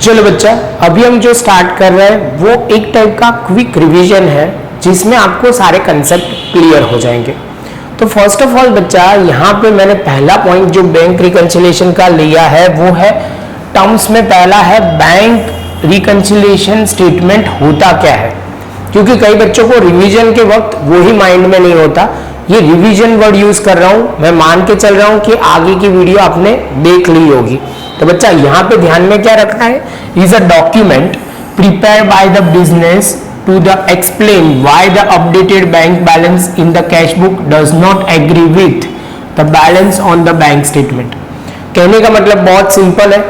चलो बच्चा, अभी हम जो स्टार्ट कर रहे हैं वो एक टाइप का क्विक रिवीजन है जिसमें आपको सारे कंसेप्ट क्लियर हो जाएंगे। तो फर्स्ट ऑफ ऑल बच्चा, यहाँ पे मैंने पहला पॉइंट जो बैंक रिकंसिलिएशन का लिया है वो है टर्म्स में पहला है बैंक रिकंसिलिएशन स्टेटमेंट होता क्या है, क्योंकि कई बच्चों को रिवीजन के वक्त वो ही माइंड में नहीं होता। ये रिवीजन वर्ड यूज कर रहा हूं, मैं मान के चल रहा हूं कि आगे की वीडियो आपने देख ली होगी। तो बच्चा यहाँ पे ध्यान में क्या रखना है, is a document prepare by the business to the explain why the updated bank balance in the cash book does not agree with the balance on the bank statement. कहने का मतलब बहुत सिंपल है,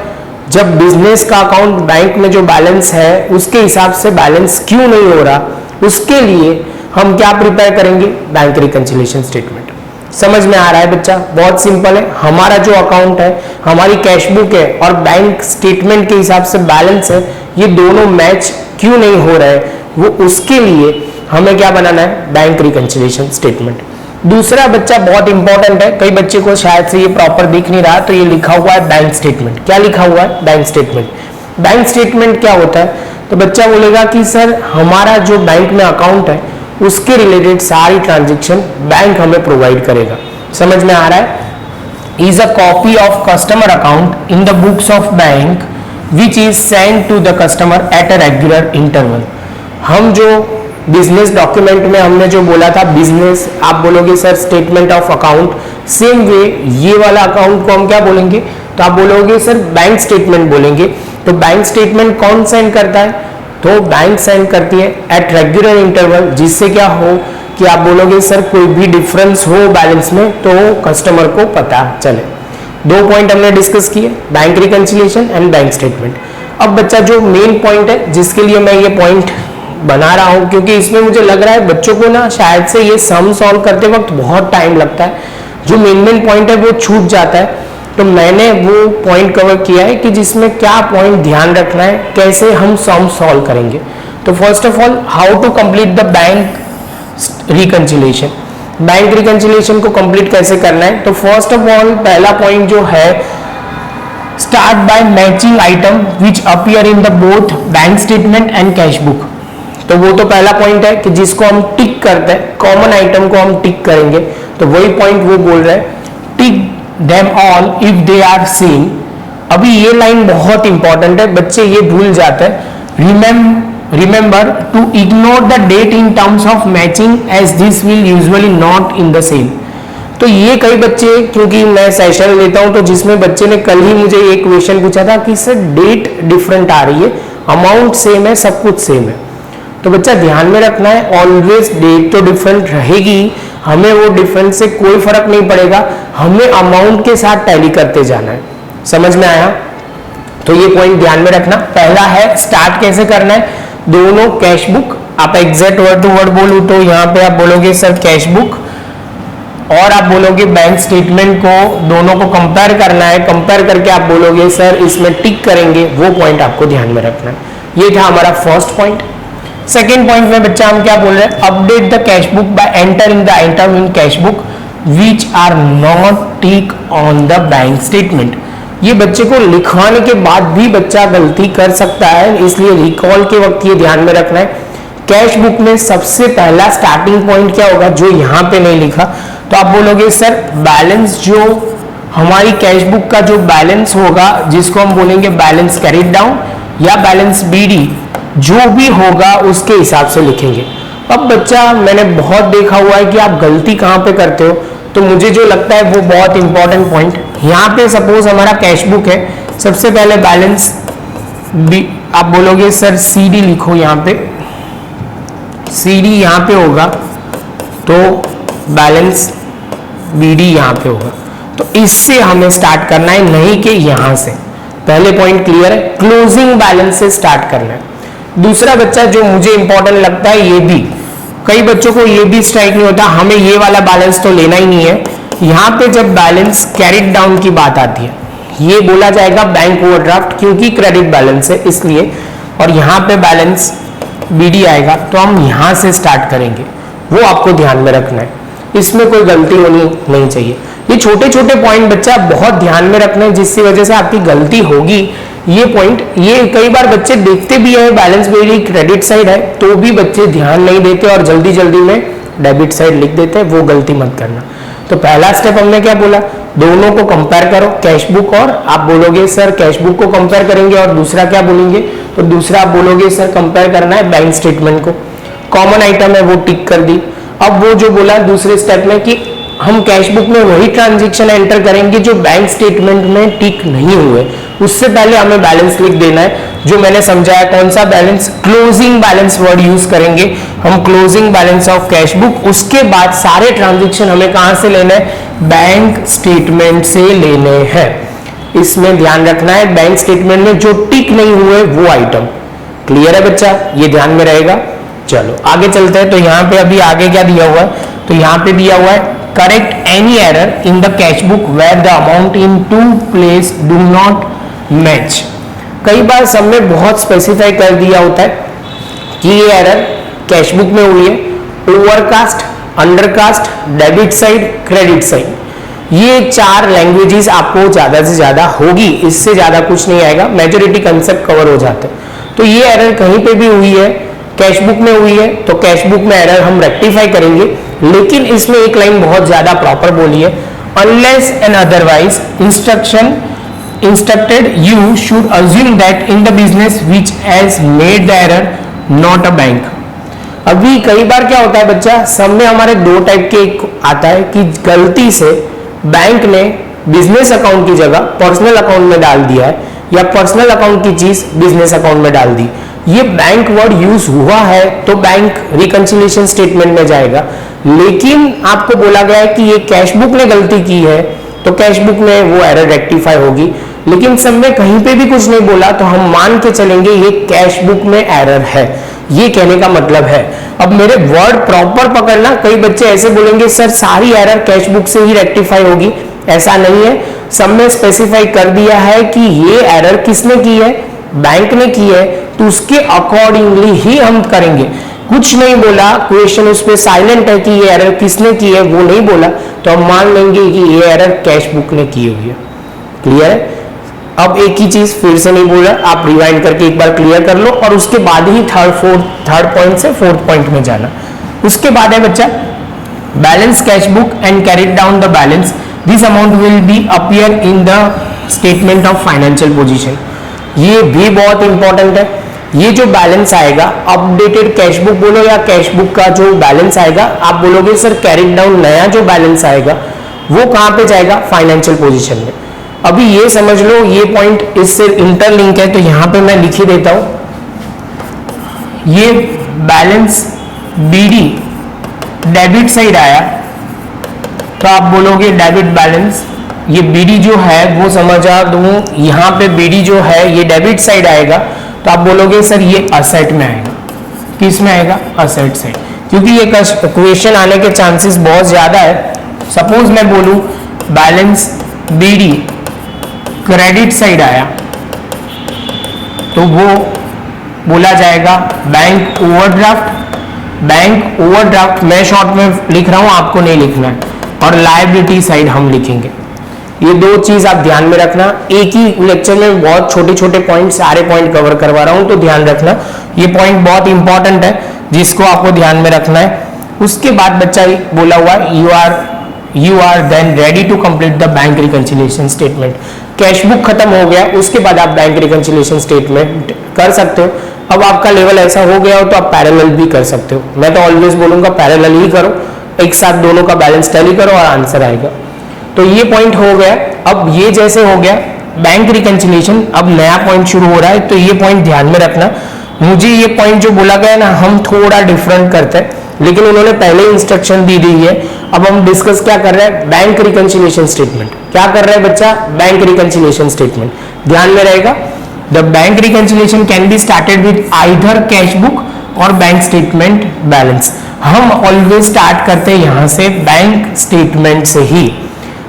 जब बिजनेस का account bank में जो balance है उसके हिसाब से बैलेंस क्यों नहीं हो रहा, उसके लिए हम क्या प्रिपेयर करेंगे, बैंक रिकंसिलिएशन स्टेटमेंट। समझ में आ रहा है बच्चा? बहुत सिंपल है। हमारा जो अकाउंट है, हमारी कैश बुक है और बैंक स्टेटमेंट के हिसाब से बैलेंस है, ये दोनों मैच क्यों नहीं हो रहे, वो उसके लिए हमें क्या बनाना है, बैंक रिकंसिलिएशन स्टेटमेंट। दूसरा बच्चा बहुत इंपॉर्टेंट है, कई बच्चे को शायद से ये प्रॉपर दिख नहीं रहा, तो ये लिखा हुआ है बैंक स्टेटमेंट। क्या लिखा हुआ है, बैंक स्टेटमेंट। बैंक स्टेटमेंट क्या होता है, तो बच्चा बोलेगा कि सर हमारा जो बैंक में अकाउंट है उसके रिलेटेड सारी ट्रांजेक्शन बैंक हमें प्रोवाइड करेगा। समझ में आ रहा है? Is a copy of customer account in the books of bank which is send to the customer at a regular interval. हम जो बिजनेस डॉक्यूमेंट में हमने जो बोला था बिजनेस, आप बोलोगे sir statement of account, same way ये वाला अकाउंट को हम क्या बोलेंगे, तो आप बोलोगे सर बैंक स्टेटमेंट बोलेंगे। तो बैंक स्टेटमेंट कौन सेंड करता है, तो बैंक सेंड करती है एट रेगुलर इंटरवल, जिससे क्या हो कि आप बोलोगे सर कोई भी डिफरेंस हो बैलेंस में तो कस्टमर को पता चले। दो पॉइंट हमने डिस्कस किए, bank reconciliation and bank statement. अब बच्चा जो मेन पॉइंट है जिसके लिए मैं ये पॉइंट बना रहा हूं, क्योंकि इसमें मुझे लग रहा है बच्चों को ना शायद से ये सम सॉल्व करते वक्त बहुत टाइम लगता है, जो मेन पॉइंट है वो छूट जाता है। तो मैंने वो पॉइंट कवर किया है कि जिसमें क्या पॉइंट ध्यान रखना है, कैसे हम सम सॉल्व करेंगे। तो first of all, how to complete the bank reconciliation. Bank reconciliation को कंप्लीट कैसे करना है, तो फर्स्ट ऑफ ऑल पहला पॉइंट जो है, start by matching item which appear in the both bank statement and cash book. तो वो तो पहला पॉइंट है कि जिसको हम टिक करते हैं, कॉमन आइटम को हम टिक करेंगे। तो वही पॉइंट वो बोल रहे हैं, टिक them all if they are seen। अभी ये लाइन बहुत इंपॉर्टेंट है, बच्चे ये भूल जाते हैं। Remember to ignore the date in terms of matching as this will usually not in the same. तो ये कई बच्चे, क्योंकि मैं सेशन लेता हूं तो जिसमें बच्चे ने कल ही मुझे एक क्वेश्चन पूछा था कि सर डेट डिफरेंट आ रही है, अमाउंट सेम है, सब कुछ सेम है। तो बच्चा ध्यान में रखना है, ऑलवेज डेट तो डिफरेंट रहेगी, हमें वो डिफरेंस से कोई फर्क नहीं पड़ेगा, हमें अमाउंट के साथ टैली करते जाना है। समझ में आया? तो ये पॉइंट ध्यान में रखना। पहला है स्टार्ट कैसे करना है, दोनों कैश बुक, आप एग्जैक्ट वर्ड टू वर्ड बोलूं तो यहाँ पे आप बोलोगे सर कैश बुक, और आप बोलोगे बैंक स्टेटमेंट को, दोनों को कंपेयर करना है। कंपेयर करके आप बोलोगे सर इसमें टिक करेंगे, वो पॉइंट आपको ध्यान में रखना है। ये था हमारा फर्स्ट पॉइंट। सेकेंड पॉइंट में बच्चा हम क्या बोल रहे हैं, update the cash book by entering the item in cash book which are not tick on the bank statement. ये बच्चे को लिखवाने के बाद भी बच्चा गलती कर सकता है, इसलिए रिकॉल के वक्त ये ध्यान में रखना है। कैश बुक में सबसे पहला स्टार्टिंग पॉइंट क्या होगा, जो यहाँ पे नहीं लिखा, तो आप बोलोगे सर बैलेंस, जो हमारी कैश बुक का जो बैलेंस होगा, जिसको हम बोलेंगे बैलेंस कैरिड डाउन या बैलेंस बीडी, जो भी होगा उसके हिसाब से लिखेंगे। अब बच्चा मैंने बहुत देखा हुआ है कि आप गलती कहाँ पे करते हो, तो मुझे जो लगता है वो बहुत इंपॉर्टेंट पॉइंट, यहाँ पे सपोज हमारा कैश बुक है, सबसे पहले बैलेंस बी, आप बोलोगे सर सीडी लिखो, यहाँ पे सीडी यहाँ पे होगा, तो बैलेंस बीडी यहाँ पे होगा। तो इससे हमें स्टार्ट करना है, नहीं कि यहाँ से। पहले पॉइंट क्लियर है, क्लोजिंग बैलेंस से स्टार्ट करना है। दूसरा बच्चा जो मुझे इंपॉर्टेंट लगता है, ये भी कई बच्चों को ये भी स्ट्राइक नहीं होता, हमें ये वाला बैलेंस तो लेना ही नहीं है। यहाँ पे जब बैलेंस कैरिड डाउन की बात आती है, ये बोला जाएगा बैंक ओवरड्राफ्ट, क्योंकि क्रेडिट बैलेंस है इसलिए, और यहाँ पे बैलेंस बीडी आएगा, तो हम यहाँ से स्टार्ट करेंगे। वो आपको ध्यान में रखना है, इसमें कोई गलती होनी नहीं चाहिए। ये छोटे छोटे पॉइंट बच्चा बहुत ध्यान में रखना है, जिसकी वजह से आपकी गलती होगी ये पॉइंट, ये कई बार बच्चे देखते भी है बैलेंस मेरी क्रेडिट साइड है तो भी बच्चे ध्यान नहीं देते और जल्दी जल्दी में डेबिट साइड लिख देते हैं, वो गलती मत करना। तो पहला स्टेप हमने क्या बोला, दोनों को कंपेयर करो, कैश बुक और आप बोलोगे सर कैश बुक को कंपेयर करेंगे, और दूसरा क्या बोलेंगे, तो दूसरा आप बोलोगे सर कंपेयर करना है बैंक स्टेटमेंट को। कॉमन आइटम है वो टिक कर दी। अब वो जो बोला दूसरे स्टेप में कि हम कैश बुक में वही ट्रांजेक्शन एंटर करेंगे जो बैंक स्टेटमेंट में टिक नहीं हुए, उससे पहले हमें बैलेंस लिख देना है। जो मैंने समझाया कौन सा balance, closing balance word use करेंगे हम, closing balance of cash book. उसके बाद सारे ट्रांजेक्शन हमें कहां से लेना है, बैंक स्टेटमेंट से लेने हैं। इसमें ध्यान रखना है बैंक स्टेटमेंट में जो टिक नहीं हुए वो आइटम। क्लियर है बच्चा, ये ध्यान में रहेगा। चलो आगे चलते हैं। तो यहाँ पे अभी आगे क्या दिया हुआ है, तो यहाँ पे दिया हुआ है correct any error in the cash book where the amount in two place do not match. कई बार सब में बहुत स्पेसिफाई कर दिया होता है कि ये एरर कैश बुक में हुई है, overcast, undercast, debit side, credit side. ये 4 लैंग्वेजेस आपको ज्यादा से ज्यादा होगी, इससे ज्यादा कुछ नहीं आएगा, मेजोरिटी कंसेप्ट कवर हो जाते हैं। तो ये एरर कहीं पे भी हुई है, कैश बुक में हुई है, तो कैश बुक में एरर हम रेक्टिफाई करेंगे। लेकिन इसमें एक लाइन बहुत ज्यादा प्रॉपर बोली है, unless and otherwise instructed you should assume that in the business which has made the error not a bank. अभी कई बार क्या होता है बच्चा, सब में हमारे 2 टाइप के एक आता है कि गलती से बैंक ने बिजनेस अकाउंट की जगह पर्सनल अकाउंट में डाल दिया है, या पर्सनल अकाउंट की चीज बिजनेस अकाउंट में डाल दी। ये बैंक वर्ड यूज हुआ है तो बैंक रिकंसिलिएशन स्टेटमेंट में जाएगा, लेकिन आपको बोला गया है कि ये कैश बुक ने गलती की है तो कैश बुक में वो एरर रेक्टिफाई होगी। लेकिन सब में कहीं पे भी कुछ नहीं बोला तो हम मान के चलेंगे ये कैश बुक में एरर है, ये कहने का मतलब है। अब मेरे वर्ड प्रॉपर पकड़ना, कई बच्चे ऐसे बोलेंगे सर सारी एरर कैश बुक से ही रेक्टिफाई होगी, ऐसा नहीं है। सब में स्पेसिफाई कर दिया है कि ये एरर किसने की है, बैंक ने की है, तो उसके अकॉर्डिंगली ही हम करेंगे। कुछ नहीं बोला, क्वेश्चन उस पर साइलेंट है कि ये एरर किसने की है वो नहीं बोला, तो हम मान लेंगे कि ये एरर कैश बुक ने की हुई है। क्लियर है। अब एक ही चीज फिर से नहीं बोल रहा, आप रिवाइंड करके एक बार क्लियर कर लो और उसके बाद ही थर्ड पॉइंट से 4th पॉइंट में जाना। उसके बाद है बच्चा balance cash book and carried down the balance, this amount will be appear in the statement of financial position. ये भी बहुत इंपॉर्टेंट है। ये जो बैलेंस आएगा, अपडेटेड कैश बुक बोलो या कैश बुक का जो बैलेंस आएगा, आप बोलोगे सर कैरिड डाउन नया जो बैलेंस आएगा वो कहां पे जाएगा, फाइनेंशियल पोजीशन में। अभी ये समझ लो ये पॉइंट इससे इंटरलिंक है, तो यहां पे मैं लिख ही देता हूं। ये बैलेंस बीडी डेबिट साइड आया तो आप बोलोगे डेबिट बैलेंस, ये बीडी जो है वो समझा दूं, यहां पे बीडी जो है ये डेबिट साइड आएगा तो आप बोलोगे सर ये असेट में आएगा। किस में आएगा, असेट साइड, क्योंकि ये क्वेश्चन आने के चांसेस बहुत ज्यादा है। सपोज मैं बोलूं बैलेंस बीडी क्रेडिट साइड आया तो वो बोला जाएगा बैंक ओवरड्राफ्ट। बैंक ओवरड्राफ्ट मैं शॉर्ट में लिख रहा हूं, आपको नहीं लिखना है, और लायबिलिटी साइड हम लिखेंगे। ये 2 चीज आप ध्यान में रखना। एक ही लेक्चर में बहुत छोटे छोटे पॉइंट, सारे पॉइंट कवर करवा रहा हूं तो ध्यान रखना, ये पॉइंट बहुत इंपॉर्टेंट है जिसको आपको ध्यान में रखना है। उसके बाद बच्चा बोला हुआ you are then ready to complete the bank reconciliation statement. Cash book खत्म हो गया, उसके बाद आप बैंक रिकंसिलिएशन स्टेटमेंट कर सकते हो। अब आपका लेवल ऐसा हो गया हो तो आप पैरेलल भी कर सकते हो। मैं तो ऑलवेज बोलूंगा पैरेलल ही करो, एक साथ दोनों का बैलेंस टैली करो और आंसर आएगा। तो ये पॉइंट हो गया। अब ये जैसे हो गया बैंक रिकंसिलिएशन, अब नया पॉइंट शुरू हो रहा है, तो ये पॉइंट ध्यान में रखना। मुझे ये पॉइंट जो बोला गया ना, हम थोड़ा डिफरेंट करते हैं, लेकिन उन्होंने पहले इंस्ट्रक्शन दी दी है। अब हम डिस्कस क्या कर रहे हैं, बैंक रिकंसिलिएशन स्टेटमेंट। क्या कर रहे हैं बच्चा, बैंक रिकंसिलिएशन स्टेटमेंट ध्यान में रहेगा। The bank reconciliation can be started with either cash book और बैंक स्टेटमेंट बैलेंस। हम ऑलवेज स्टार्ट करते हैं यहां से बैंक स्टेटमेंट से ही।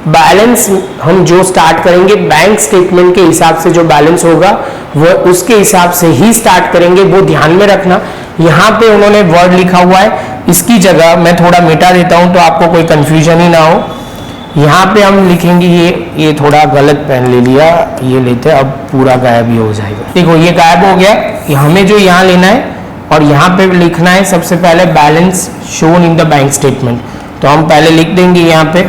बैलेंस हम जो स्टार्ट करेंगे बैंक स्टेटमेंट के हिसाब से, जो बैलेंस होगा वो उसके हिसाब से ही स्टार्ट करेंगे, वो ध्यान में रखना। यहाँ पे उन्होंने वर्ड लिखा हुआ है, इसकी जगह मैं थोड़ा मिटा देता हूं तो आपको कोई कंफ्यूजन ही ना हो। यहाँ पे हम लिखेंगे ये थोड़ा गलत पेन ले लिया, ये लेते हैं, अब पूरा गायब ही हो जाएगा। देखो ये गायब हो गया। हमें जो यहाँ लेना है और यहाँ पे लिखना है सबसे पहले balance shown in the bank statement. तो हम पहले लिख देंगे यहाँ पे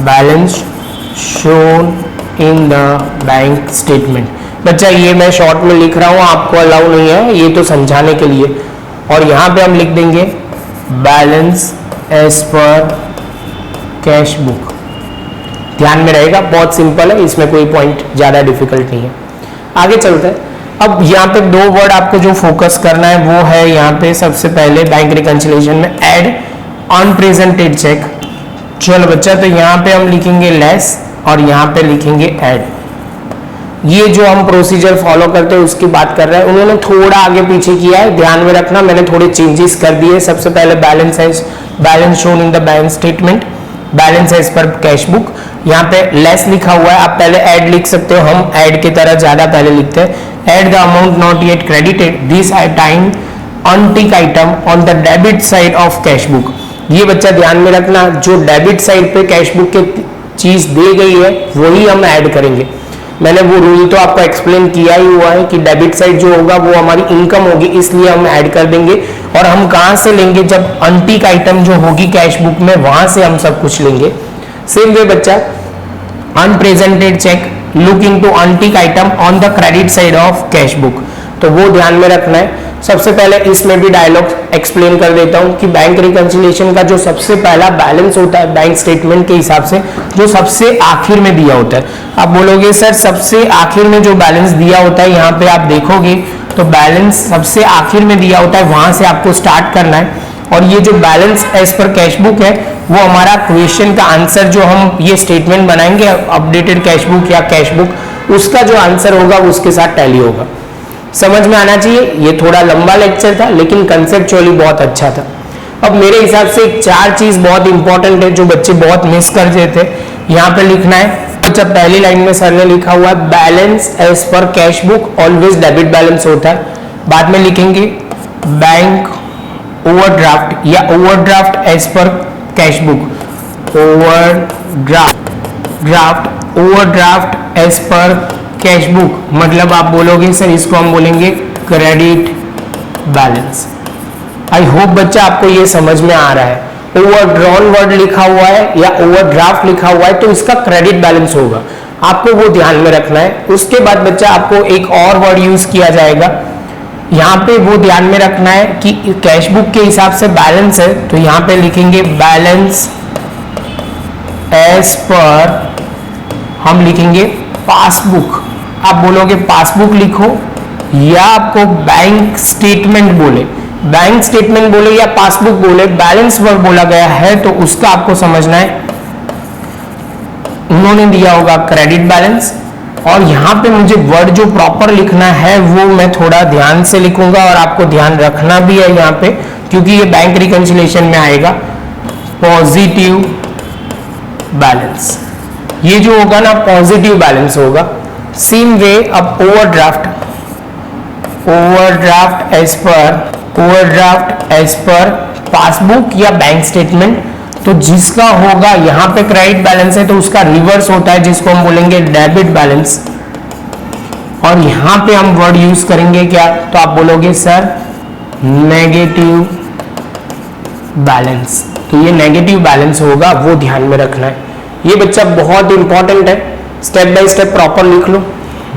balance shown in the bank statement. बच्चा ये मैं शॉर्ट में लिख रहा हूँ, आपको अलाउ नहीं है, ये तो समझाने के लिए। और यहाँ पे हम लिख देंगे balance as per cash book. ध्यान में रहेगा, बहुत सिंपल है, इसमें कोई पॉइंट ज़्यादा डिफिकल्ट नहीं है। आगे चलते हैं। अब यहाँ पे दो वर्ड आपको जो फोकस करना है वो है यहाँ पे सबसे पहले बैंक रिकंसिलिएशन में ऐड अनप्रेजेंटेड चेक। चलो बच्चा, तो यहाँ पे हम लिखेंगे लेस और यहाँ पे लिखेंगे ऐड। ये जो हम प्रोसीजर फॉलो करते हैं उसकी बात कर रहे हैं, उन्होंने थोड़ा आगे पीछे किया है, ध्यान में रखना, मैंने थोड़े चेंजेस कर दिए। सबसे पहले balance shown in the bank statement, balance as per cash book. यहाँ पे लेस लिखा हुआ है, आप पहले ऐड लिख सकते हो, हम ऐड की तरह ज्यादा पहले लिखते हैं। Add the amount not yet credited this time untick item on the debit side of cash book. ये बच्चा ध्यान में रखना, जो डेबिट साइड पे कैश बुक की चीज दी गई है वही हम ऐड करेंगे। मैंने वो रूल तो आपको एक्सप्लेन किया ही हुआ है कि डेबिट साइड जो होगा वो हमारी इनकम होगी, इसलिए हम ऐड कर देंगे। और हम कहां से लेंगे? जब अनटिक आइटम जो होगी कैश बुक में, वहां से हम सब कुछ लेंगे। सेम वे बच्चा, unpresented cheque look into untick item on the credit side of cash book, तो वो ध्यान में रखना है। सबसे पहले इसमें भी डायलॉग एक्सप्लेन कर देता हूं कि बैंक रिकंसिलिएशन का जो सबसे पहला बैलेंस होता है बैंक स्टेटमेंट के हिसाब से, जो सबसे आखिर में दिया होता है। आप बोलोगे सर सबसे आखिर में जो बैलेंस दिया होता है, यहाँ पे आप देखोगे तो बैलेंस सबसे आखिर में दिया होता है, वहां से आपको स्टार्ट करना है। और ये जो balance as per cash book है वो हमारा क्वेश्चन का आंसर, जो हम ये स्टेटमेंट बनाएंगे अपडेटेड कैश बुक या कैश बुक, उसका जो आंसर होगा वो उसके साथ टैली होगा। समझ में आना चाहिए। ये थोड़ा लंबा लेक्चर था लेकिन कंसेप्चुअली बहुत अच्छा था। अब मेरे हिसाब से 4 चीज बहुत इंपॉर्टेंट है जो बच्चे बहुत मिस कर देते। यहाँ पे लिखना है, अच्छा पहली लाइन में सर ने लिखा हुआ है balance as per cash book always debit balance होता है। बाद में लिखेंगे बैंक ओवरड्राफ्ट या overdraft as per cash book, overdraft as per cash book, मतलब आप बोलोगे सर इसको हम बोलेंगे क्रेडिट बैलेंस। आई होप बच्चा आपको ये समझ में आ रहा है। ओवरड्रॉन वर्ड लिखा हुआ है या ओवरड्राफ्ट लिखा हुआ है तो इसका क्रेडिट बैलेंस होगा, आपको वो ध्यान में रखना है। उसके बाद बच्चा आपको एक और वर्ड यूज किया जाएगा, यहाँ पे वो ध्यान में रखना है कि कैश बुक के हिसाब से बैलेंस है, तो यहाँ पे लिखेंगे बैलेंस एज पर, हम लिखेंगे पासबुक। आप बोलोगे पासबुक लिखो या आपको बैंक स्टेटमेंट बोले, बैंक स्टेटमेंट बोले या पासबुक बोले, बैलेंस वर्ड बोला गया है तो उसका आपको समझना है। उन्होंने दिया होगा क्रेडिट बैलेंस, और यहां पे मुझे वर्ड जो प्रॉपर लिखना है वो मैं थोड़ा ध्यान से लिखूंगा और आपको ध्यान रखना भी है यहाँ पे, क्योंकि ये बैंक रिकंसिलिएशन में आएगा। पॉजिटिव बैलेंस, ये जो होगा ना पॉजिटिव बैलेंस होगा। सेम वे अब ओवरड्राफ्ट एज पर पासबुक या बैंक स्टेटमेंट, तो जिसका होगा यहाँ पे क्रेडिट बैलेंस है तो उसका रिवर्स होता है जिसको हम बोलेंगे डेबिट बैलेंस। और यहाँ पे हम वर्ड यूज करेंगे क्या, तो आप बोलोगे सर नेगेटिव बैलेंस, तो ये नेगेटिव बैलेंस होगा, वो ध्यान में रखना है। ये बच्चा बहुत इंपॉर्टेंट है, स्टेप बाय स्टेप प्रॉपर लिख लो।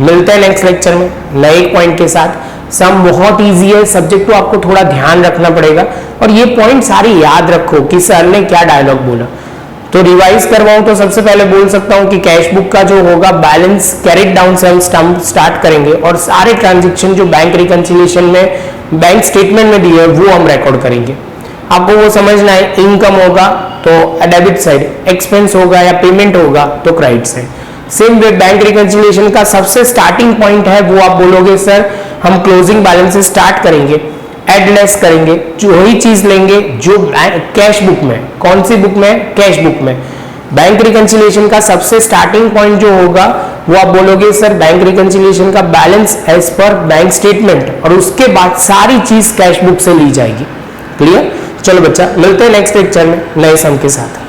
मिलते हैं नेक्स्ट लेक्चर में नए पॉइंट के साथ। सम बहुत इजी है, सब्जेक्ट को आपको थोड़ा ध्यान रखना पड़ेगा और ये पॉइंट सारे याद रखो कि सर ने क्या डायलॉग बोला। तो रिवाइज करवाऊं तो सबसे पहले बोल सकता हूं कि कैश बुक का जो होगा बैलेंस कैरिड डाउन से हम स्टार्ट करेंगे और सारे ट्रांजेक्शन जो बैंक रिकंसिलिएशन में बैंक स्टेटमेंट में दिए वो हम रिकॉर्ड करेंगे। आपको वो समझना है, इनकम होगा तो डेबिट साइड, एक्सपेंस होगा या पेमेंट होगा तो credit side. Same way bank reconciliation का सबसे स्टार्टिंग पॉइंट है वो आप बोलोगे सर हम क्लोजिंग बैलेंस से स्टार्ट करेंगे, एड लेस करेंगे, जो वही चीज लेंगे जो कैश बुक में, कौन सी बुक में, कैश बुक में। बैंक रिकंसिलिएशन का सबसे स्टार्टिंग पॉइंट जो होगा वो आप बोलोगे सर बैंक रिकंसिलिएशन का balance as per bank statement, और उसके बाद सारी चीज कैश बुक से ली जाएगी। क्लियर? चलो बच्चा, मिलते हैं नेक्स्ट लेक्चर में नए सम के साथ।